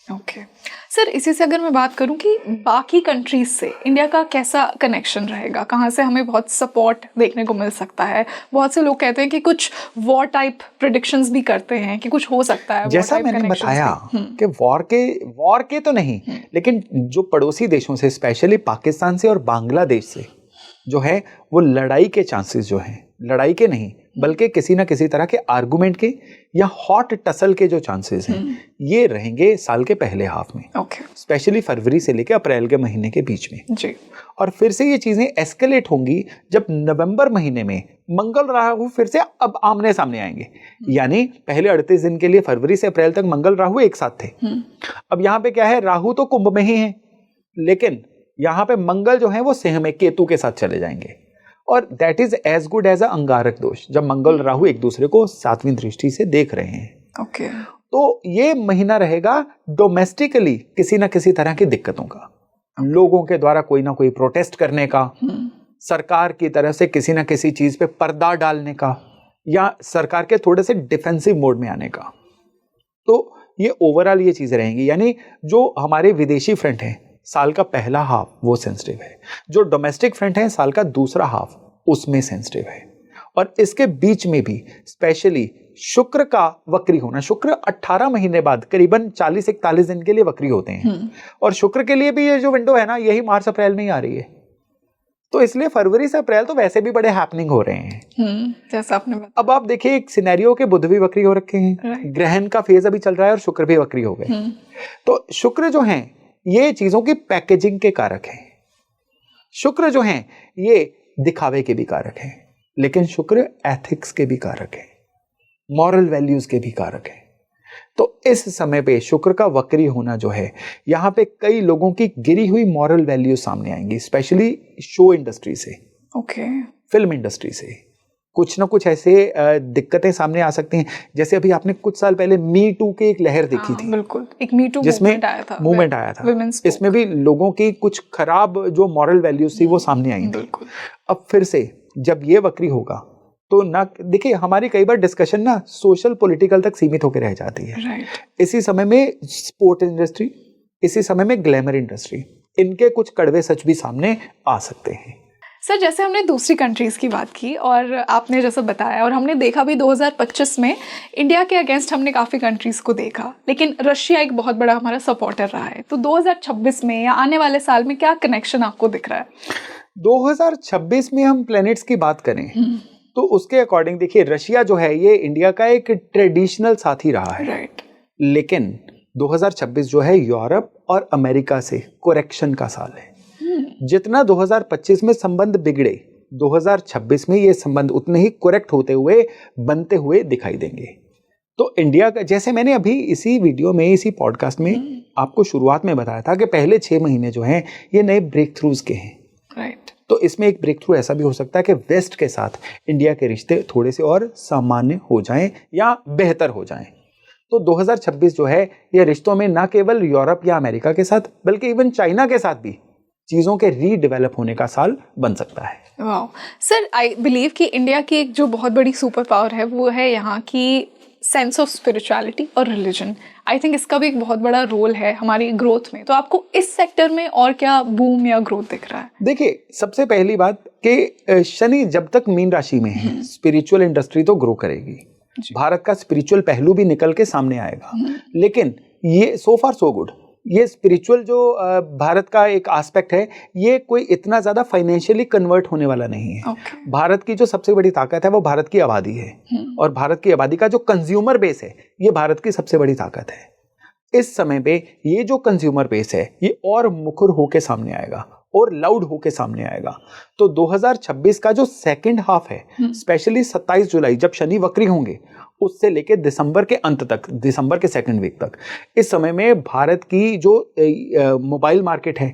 ओके सर, इसी से अगर मैं बात करूं कि बाकी कंट्रीज से इंडिया का कैसा कनेक्शन रहेगा, कहाँ से हमें बहुत सपोर्ट देखने को मिल सकता है? बहुत से लोग कहते हैं कि कुछ वॉर टाइप प्रेडिक्शंस भी करते हैं कि कुछ हो सकता है। जैसा मैंने बताया कि वॉर के तो नहीं, लेकिन जो पड़ोसी देशों से, स्पेशली पाकिस्तान से और बांग्लादेश से जो है वो लड़ाई के चांसेस जो हैं, लड़ाई के नहीं बल्कि किसी ना किसी तरह के आर्गुमेंट के या हॉट टसल के जो चांसेस हैं ये रहेंगे साल के पहले हाफ में, स्पेशली फरवरी से लेकर अप्रैल के महीने के बीच में जी। और फिर से ये चीजें एस्केलेट होंगी जब नवंबर महीने में मंगल राहु फिर से अब आमने सामने आएंगे। यानी पहले 38 दिन के लिए फरवरी से अप्रैल तक मंगल राहु एक साथ थे। अब यहाँ पे क्या है, राहु तो कुंभ में ही है, लेकिन यहाँ पे मंगल जो है वो सिंह में केतु के साथ चले जाएंगे और that is as good as a अंगारक दोष, जब मंगल राहु एक दूसरे को 7वीं दृष्टि से देख रहे हैं। तो ये महीना रहेगा डोमेस्टिकली किसी ना किसी तरह की दिक्कतों का, लोगों के द्वारा कोई ना कोई प्रोटेस्ट करने का, सरकार की तरफ से किसी ना किसी चीज पे पर्दा डालने का या सरकार के थोड़े से डिफेंसिव मोड में आने का। तो ये ओवरऑल ये चीजें रहेंगी। यानी जो हमारे विदेशी फ्रंट है साल का पहला हाफ वो सेंसिटिव है, जो डोमेस्टिक फ्रंट है साल का दूसरा हाफ उसमें सेंसिटिव है। और इसके बीच में भी स्पेशली शुक्र का वक्री होना, शुक्र 18 महीने बाद करीबन 40-41 दिन के लिए वक्री होते हैं और शुक्र के लिए भी ये जो विंडो है ना यही मार्च अप्रैल में ही आ रही है। तो इसलिए फरवरी से अप्रैल तो वैसे भी बड़े हैपनिंग हो रहे हैं जैसा आपने बताया। अब आप देखिए एक सिनेरियो के बुध भी वक्री हो रखे हैं, ग्रहण का फेज अभी चल रहा है और शुक्र भी वक्री हो गए। तो शुक्र जो हैं ये चीजों की पैकेजिंग के कारक हैं, शुक्र जो हैं ये दिखावे के भी कारक हैं, लेकिन शुक्र एथिक्स के भी कारक है, मॉरल वैल्यूज के भी कारक है। तो इस समय पे शुक्र का वक्री होना जो है यहाँ पे कई लोगों की गिरी हुई मॉरल वैल्यूज सामने आएंगी, स्पेशली शो इंडस्ट्री से, फिल्म इंडस्ट्री से कुछ ना कुछ ऐसे दिक्कतें सामने आ सकती हैं। जैसे अभी आपने कुछ साल पहले मी टू की एक लहर देखी थी, बिल्कुल एक मी टू मूवमेंट आया था, इसमें भी लोगों की कुछ खराब जो मॉरल वैल्यूज थी वो सामने आई थी। अब फिर से जब ये वक्री होगा तो ना देखिए हमारी कई बार डिस्कशन ना सोशल पॉलिटिकल तक सीमित होकर रह जाती है। इसी समय में स्पोर्ट इंडस्ट्री, इसी समय में ग्लैमर इंडस्ट्री, इनके कुछ कड़वे सच भी सामने आ सकते हैं। सर जैसे हमने दूसरी कंट्रीज़ की बात की और आपने जैसा बताया और हमने देखा भी 2025 में इंडिया के अगेंस्ट हमने काफ़ी कंट्रीज़ को देखा, लेकिन रशिया एक बहुत बड़ा हमारा सपोर्टर रहा है। तो 2026 में या आने वाले साल में क्या कनेक्शन आपको दिख रहा है? 2026 में हम प्लैनेट्स की बात करें तो उसके अकॉर्डिंग देखिए रशिया जो है ये इंडिया का एक ट्रेडिशनल साथी रहा है, लेकिन 2026 जो है यूरोप और अमेरिका से करेक्शन का साल है। जितना 2025 में संबंध बिगड़े 2026 में ये संबंध उतने ही करेक्ट होते हुए बनते हुए दिखाई देंगे। तो इंडिया का, जैसे मैंने अभी इसी वीडियो में इसी पॉडकास्ट में आपको शुरुआत में बताया था कि पहले 6 महीने जो हैं ये नए ब्रेक थ्रूज के हैं। तो इसमें एक ब्रेक थ्रू ऐसा भी हो सकता है कि वेस्ट के साथ इंडिया के रिश्ते थोड़े से और सामान्य हो जाएं या बेहतर हो जाएं। तो 2026 जो है ये रिश्तों में ना केवल यूरोप या अमेरिका के साथ बल्कि इवन चाइना के साथ भी चीज़ों के रीडेवलप होने का साल बन सकता है। वाह सर, आई बिलीव कि इंडिया की एक जो बहुत बड़ी सुपर पावर है वो है यहाँ की सेंस ऑफ स्पिरिचुअलिटी और रिलीजन। आई थिंक इसका भी एक बहुत बड़ा रोल है हमारी ग्रोथ में। तो आपको इस सेक्टर में और क्या बूम या ग्रोथ दिख रहा है? देखिए सबसे पहली बात कि शनि जब तक मीन राशि में है स्पिरिचुअल इंडस्ट्री तो ग्रो करेगी, भारत का स्पिरिचुअल पहलू भी निकल के सामने आएगा। लेकिन ये सो फार सो गुड, ये स्पिरिचुअल जो भारत का एक एस्पेक्ट है ये कोई इतना ज़्यादा फाइनेंशियली कन्वर्ट होने वाला नहीं है। भारत की जो सबसे बड़ी ताकत है वो भारत की आबादी है और भारत की आबादी का जो कंज्यूमर बेस है ये भारत की सबसे बड़ी ताकत है। इस समय पे ये जो कंज्यूमर बेस है ये और मुखर होके सामने आएगा और लाउड होके सामने आएगा। तो 2026 का जो सेकंड हाफ है स्पेशली 27 जुलाई जब शनि वक्री होंगे उससे लेके दिसंबर के अंत तक, दिसंबर के सेकंड वीक तक, इस समय में भारत की जो मोबाइल मार्केट है,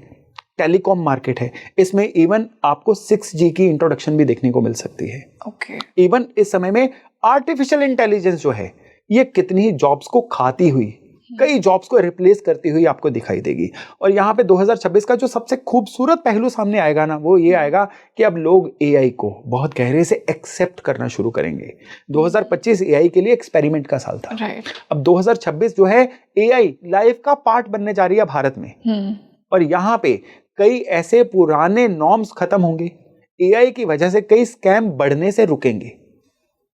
टेलीकॉम मार्केट है, इसमें इवन आपको 6G की इंट्रोडक्शन भी देखने को मिल सकती है। इवन इस समय में आर्टिफिशियल इंटेलिजेंस जो है ये कितनी ही जॉब्स को खाती हुई, कई जॉब्स को रिप्लेस करती हुई आपको दिखाई देगी। और यहाँ पे 2026 का जो सबसे खूबसूरत पहलू सामने आएगा ना वो ये आएगा कि अब लोग AI को बहुत गहरे से एक्सेप्ट करना शुरू करेंगे। 2025 AI के लिए एक्सपेरिमेंट का साल था। अब 2026 जो है AI लाइफ का पार्ट बनने जा रही है भारत में और यहाँ पे कई ऐसे पुराने नॉर्म्स खत्म होंगे, AI की वजह से कई स्कैम बढ़ने से रुकेंगे।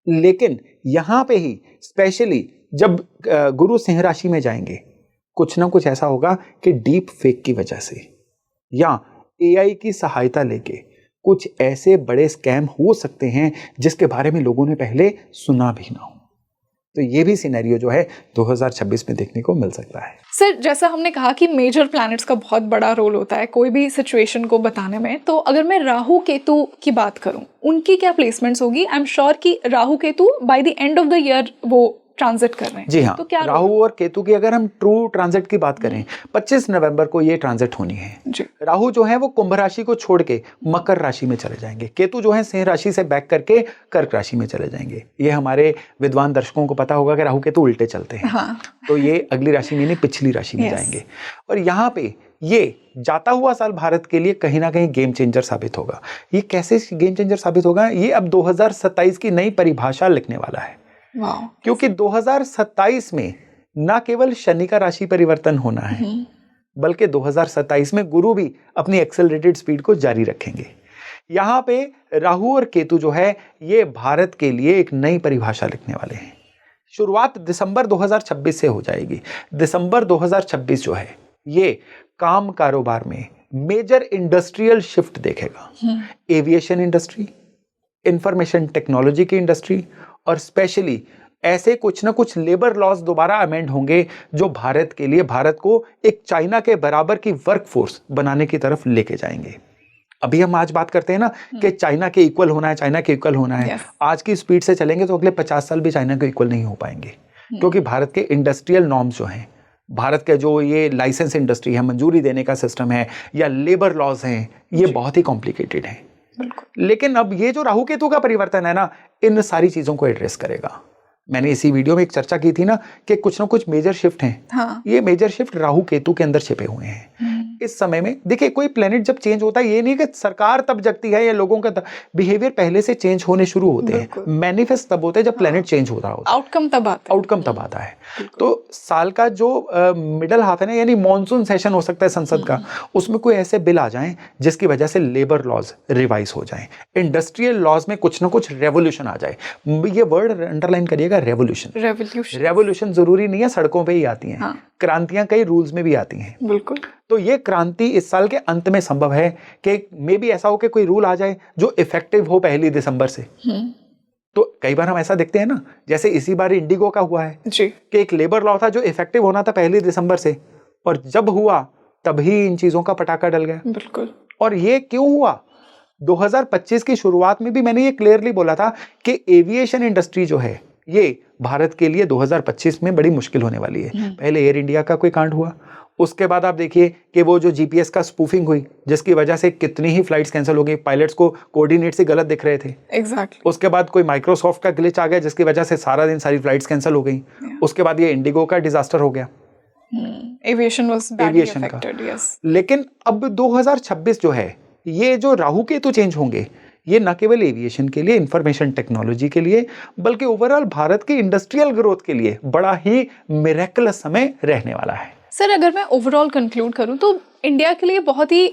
लेकिन यहाँ पे ही स्पेशली जब गुरु सिंह राशि में जाएंगे कुछ ना कुछ ऐसा होगा कि डीप फेक की वजह से या AI की सहायता लेके कुछ ऐसे बड़े स्कैम हो सकते हैं जिसके बारे में लोगों ने पहले सुना भी ना हो। तो ये भी सिनेरियो जो है 2026 में देखने को मिल सकता है। सर, जैसा हमने कहा कि मेजर प्लैनेट्स का बहुत बड़ा रोल होता है कोई भी सिचुएशन को बताने में, तो अगर मैं राहु केतु की बात करूं, उनकी क्या प्लेसमेंट्स होगी? आई एम श्योर कि Rahu Ketu by the end of the year वो ट्रांजिट कर रहे हैं। जी हाँ, तो क्या राहु और केतु की अगर हम ट्रू ट्रांजिट की बात करें, 25 नवंबर को ये ट्रांजिट होनी है जी। राहु जो है वो कुंभ राशि को छोड़ के मकर राशि में चले जाएंगे, केतु जो है सिंह राशि से बैक करके कर्क राशि में चले जाएंगे। ये हमारे विद्वान दर्शकों को पता होगा कि राहु केतु उल्टे चलते हैं। हाँ। तो ये अगली राशि में नहीं, पिछली राशि में जाएंगे। और यहाँ पे ये जाता हुआ साल भारत के लिए कहीं ना कहीं गेम चेंजर साबित होगा। ये कैसे गेम चेंजर साबित होगा? ये अब 2027 की नई परिभाषा लिखने वाला है। क्योंकि 2027 में ना केवल शनि का राशि परिवर्तन होना है, बल्कि 2027 में गुरु भी अपनी एक्सेलरेटेड स्पीड को जारी रखेंगे। यहाँ पे राहु और केतु जो है ये भारत के लिए एक नई परिभाषा लिखने वाले हैं। शुरुआत दिसंबर 2026 से हो जाएगी। दिसंबर 2026 जो है ये काम कारोबार में मेजर इंडस्ट्रियल शिफ्ट देखेगा। एविएशन इंडस्ट्री, इंफॉर्मेशन टेक्नोलॉजी की इंडस्ट्री और स्पेशली ऐसे कुछ ना कुछ लेबर लॉज दोबारा अमेंड होंगे जो भारत के लिए, भारत को एक चाइना के बराबर की वर्कफोर्स बनाने की तरफ लेके जाएंगे। अभी हम आज बात करते हैं ना कि चाइना के इक्वल होना है, चाइना के इक्वल होना है। आज की स्पीड से चलेंगे तो अगले 50 साल भी चाइना के इक्वल नहीं हो पाएंगे, क्योंकि भारत के इंडस्ट्रियल नॉर्म्स जो हैं, भारत के जो ये लाइसेंस इंडस्ट्री है, मंजूरी देने का सिस्टम है या लेबर लॉज हैं, ये बहुत ही कॉम्प्लिकेटेड है। लेकिन अब ये जो राहु केतु का परिवर्तन है ना, इन सारी चीजों को एड्रेस करेगा। मैंने इसी वीडियो में एक चर्चा की थी ना कि कुछ ना कुछ मेजर शिफ्ट हैं। हाँ। ये मेजर शिफ्ट राहु केतु के अंदर छिपे हुए हैं। इस समय में देखिए, कोई प्लेनेट जब चेंज होता है, ये नहीं कि सरकार तब जगती है या लोगों का बिहेवियर पहले से चेंज होने शुरू होते हैं। मैनिफेस्ट तब होते हैं जब प्लेनेट चेंज हो रहा होता है, आउटकम तब आता है। तो साल का जो मिडल हाफ है ना, यानी मॉनसून सेशन हो सकता है संसद का, उसमें कोई ऐसे बिल आ जाएं जिसकी वजह से लेबर लॉज रिवाइज हो जाएं, इंडस्ट्रियल लॉज में कुछ ना कुछ रेवोल्यूशन आ जाए। ये वर्ड अंडरलाइन करिएगा, रेवोल्यूशन जरूरी नहीं है सड़कों पे ही आती हैं। हाँ। क्रांतियां कई रूल्स में भी आती हैं। बिल्कुल। तो ये क्रांति इस साल के अंत में संभव है कि मे बी ऐसा हो कि कोई रूल आ जाए जो इफेक्टिव हो 1 दिसंबर से। तो कई बार हम ऐसा देखते हैं ना, जैसे इसी बार इंडिगो का हुआ है जी, कि एक लेबर लॉ था जो इफेक्टिव होना था 1 दिसंबर से, और जब हुआ तभी इन चीजों का पटाखा डल गया। बिल्कुल। और ये क्यों हुआ? 2025 की शुरुआत में भी मैंने ये क्लियरली बोला था कि एविएशन इंडस्ट्री जो है ये भारत के लिए 2025 में बड़ी मुश्किल होने वाली है। पहले एयर इंडिया का कोई कांड हुआ, उसके बाद आप देखिए कि वो जो जीपीएस का स्पूफिंग हुई, जिसकी वजह से कितनी ही फ्लाइट्स कैंसिल हो गई, पायलट्स को कोऑर्डिनेट से गलत दिख रहे थे। एग्जैक्टली। उसके बाद कोई माइक्रोसॉफ्ट का ग्लिच आ गया जिसकी वजह से सारा दिन सारी फ्लाइट्स कैंसिल हो गई। उसके बाद ये इंडिगो का डिजास्टर हो गया, एविएशन का। लेकिन अब 2026 जो है, ये जो राहु केतु चेंज होंगे, ये न केवल एविएशन के लिए, इंफॉर्मेशन टेक्नोलॉजी के लिए, बल्कि ओवरऑल भारत की इंडस्ट्रियल ग्रोथ के लिए बड़ा ही मिरेकलस समय रहने वाला है। सर, अगर मैं ओवरऑल कंक्लूड करूं तो इंडिया के लिए बहुत ही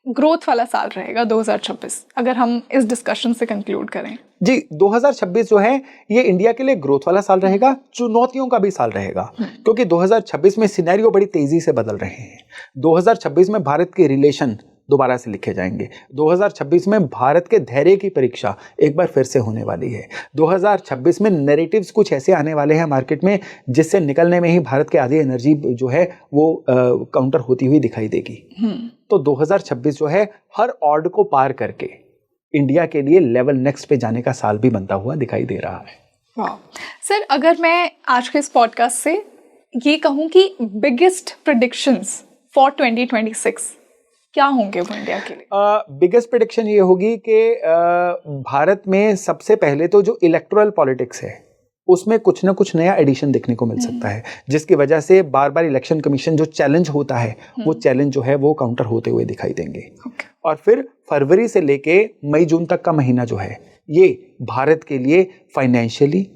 ग्रोथ वाला साल रहेगा 2026, अगर हम इस डिस्कशन से कंक्लूड करें। जी, 2026 जो है ये इंडिया के लिए ग्रोथ वाला साल रहेगा, चुनौतियों का भी साल रहेगा, क्योंकि 2026 में सिनेरियो बड़ी तेजी से बदल रहे हैं। 2026 में भारत के रिलेशन दोबारा से लिखे जाएंगे। 2026 में भारत के धैर्य की परीक्षा एक बार फिर से होने वाली है। 2026 में नैरेटिव्स कुछ ऐसे आने वाले हैं मार्केट में जिससे निकलने में ही भारत के आधी एनर्जी जो है वो काउंटर होती हुई दिखाई देगी। तो 2026 जो है हर ऑड को पार करके इंडिया के लिए लेवल नेक्स्ट पे जाने का साल भी बनता हुआ दिखाई दे रहा है। वाह सर, अगर मैं आज के इस पॉडकास्ट से ये कहूँ कि बिगेस्ट प्रेडिक्शंस फॉर 2026 क्या होंगे वो इंडिया के लिए? बिगेस्ट प्रेडिक्शन ये होगी कि भारत में सबसे पहले तो जो इलेक्टोरल पॉलिटिक्स है उसमें कुछ ना कुछ नया एडिशन देखने को मिल सकता है, जिसकी वजह से बार बार इलेक्शन कमीशन जो चैलेंज होता है वो चैलेंज जो है वो काउंटर होते हुए दिखाई देंगे। और फिर फरवरी से लेके मई जून तक का महीना जो है ये भारत के लिए financially,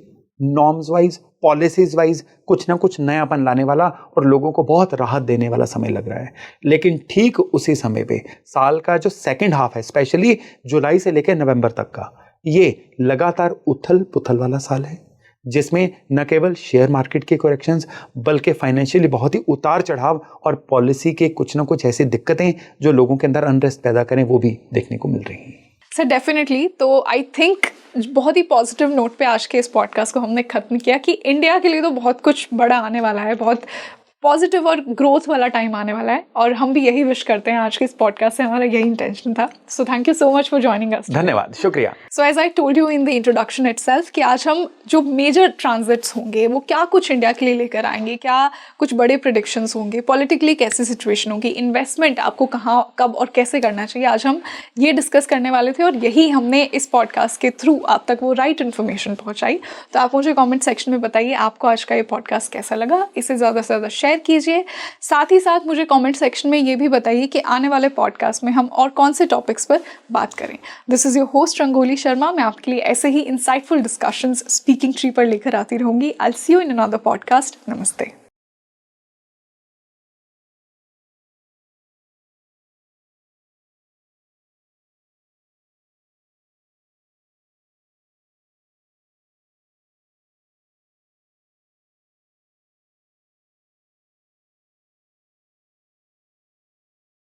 norms wise, policies wise कुछ ना कुछ नयापन लाने वाला और लोगों को बहुत राहत देने वाला समय लग रहा है। लेकिन ठीक उसी समय पे साल का जो सेकंड हाफ है, स्पेशली जुलाई से लेकर नवंबर तक का, ये लगातार उथल पुथल वाला साल है, जिसमें न केवल शेयर मार्केट के करेक्शंस बल्कि फाइनेंशियली बहुत ही उतार चढ़ाव और पॉलिसी के कुछ ना कुछ ऐसी दिक्कतें जो लोगों के अंदर अनरेस्ट पैदा करें वो भी देखने को मिल रही हैं। सर डेफिनेटली, तो आई थिंक बहुत ही पॉजिटिव नोट पे आज के इस पॉडकास्ट को हमने ख़त्म किया कि इंडिया के लिए तो बहुत कुछ बड़ा आने वाला है, बहुत पॉजिटिव और ग्रोथ वाला टाइम आने वाला है, और हम भी यही विश करते हैं। आज के इस पॉडकास्ट से हमारा यही इंटेंशन था। So thank you so much for joining us. धन्यवाद, शुक्रिया। So as I told you in the introduction itself कि आज हम जो मेजर ट्रांजिट्स होंगे वो क्या कुछ इंडिया के लिए लेकर आएंगे, क्या कुछ बड़े प्रेडिक्शंस होंगे, पॉलिटिकली कैसी सिचुएशन होगी, इन्वेस्टमेंट आपको कहाँ कब और कैसे करना चाहिए, आज हम ये डिस्कस करने वाले थे, और यही हमने इस पॉडकास्ट के थ्रू आप तक वो राइट इन्फॉर्मेशन पहुँचाई। तो आप मुझे कॉमेंट सेक्शन में बताइए आपको आज का ये पॉडकास्ट कैसा लगा, इसे ज़्यादा से ज़्यादा शेयर कीजिए। साथ ही साथ मुझे कमेंट सेक्शन में ये भी बताइए कि आने वाले पॉडकास्ट में हम और कौन से टॉपिक्स पर बात करें। This is your host rangoli Sharma. मैं आपके लिए ऐसे ही इंसाइटफुल डिस्कशंस स्पीकिंग ट्री पर लेकर आती रहूँगी। I will see you in another podcast. नमस्ते।